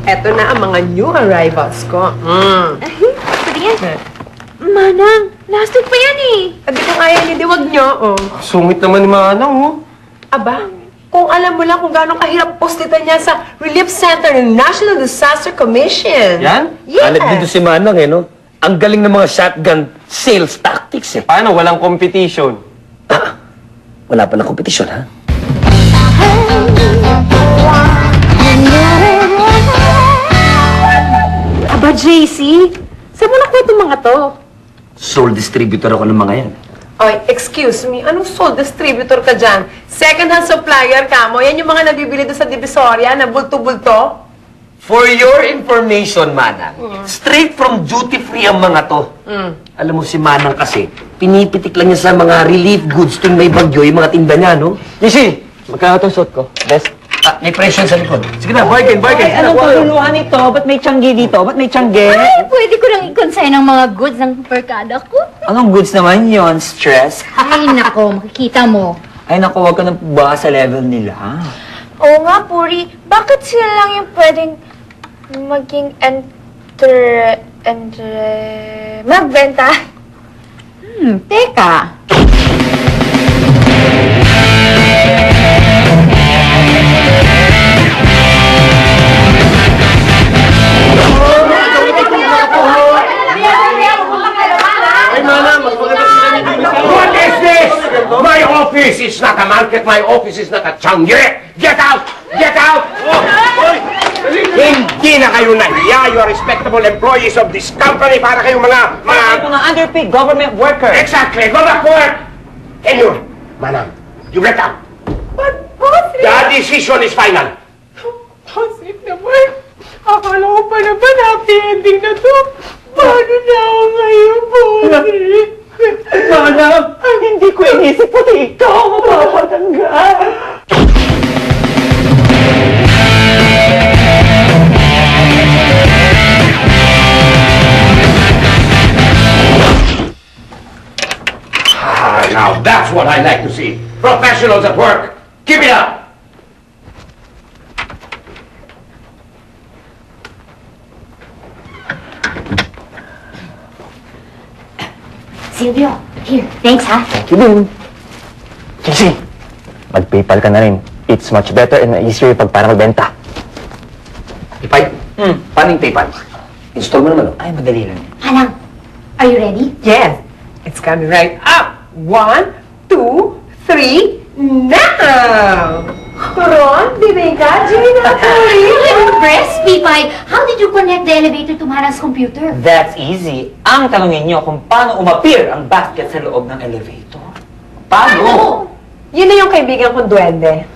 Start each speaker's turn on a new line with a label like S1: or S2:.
S1: Eto na ang mga new arrivals ko.
S2: Pwede yan? Manang, last week pa yan eh.
S1: Sabi ko kaya niyo, di wag niyo. Oh.
S3: Sungit naman ni Manang, oh.
S1: Aba, kung alam mo lang kung gano'ng kahirap postitan niya sa Relief Center ng National Disaster Commission.
S3: Yan?
S1: Yes.
S4: Alam dito si Manang eh, no? Ang galing ng mga shotgun sales tactics eh.
S3: Paano? Walang competition.
S4: Wala pa ng kompetisyon, ha?
S2: Aba, JC, saan mo nakuha itong mga to?
S4: Sole distributor ako ng mga yan.
S1: Oy, excuse me, anong sole distributor ka dyan? Second-hand supplier ka mo? Yan yung mga nabibili doon sa Divisoria na bulto-bulto?
S4: For your information, Manang, straight from duty-free ang mga to. Alam mo si Manang kasi, pinipitik lang niya sa mga relief goods tuwing may bagyo, yung mga tinda niya, no?
S3: JC, magkano itong suot ko? Best.
S4: May presyo sa likod. Sige na, bargain, bargain.
S5: Ay, anong tululuhan nito? Ba't may tiyanggi dito? Ba't may tiyanggi?
S2: Ay, pwede ko lang i-consign ang mga goods ng barkada ko.
S5: Anong goods naman yon? Stress?
S2: Ay, nako, makikita mo.
S5: Ay, naku, huwag ka nang ba sa level nila.
S6: Oo nga, Puri. Bakit sila lang yung pwedeng maging magbenta?
S2: Teka.
S3: Ay, Manang, mas maganda sila ni Bibi.
S7: What is this? My office is not a market. My office is not a changi. Get out! Get out! Hindi na kayo nahiya. You are respectable employees of this company para kayong mga...
S5: Mga underpaid government worker.
S7: Exactly. Go back to work. Anyway, Manang, you get out.
S1: But, boss,
S7: The decision is final.
S1: Bossip naman. Akala ko pa naman happy ending na to. Paano na ako ngayon, Bossip?
S5: Manang, hindi ko inisip pati ikaw mapapatanggal.
S7: Now that's what I like to see. Professionals at work. Keep it up.
S2: Silvio, here, thanks ha.
S4: Thank you din. JC, mag-PayPal ka na rin. It's much better and easier pag para magbenta. Ipay? Paano yung PayPal? Install mo naman, oh.
S5: Ay, madali lang.
S2: Manang, are you ready?
S1: Yes, it's coming right up. 1, 2, 3, now! Ron, Bibeka, Gina, Puri.
S2: Press P5. How did you connect the elevator to Manang's computer?
S5: That's easy. Ang tanongin niyo kung paano umapir ang basket sa loob ng elevator. Paano?
S1: Yun na yung kaibigan kong duwende.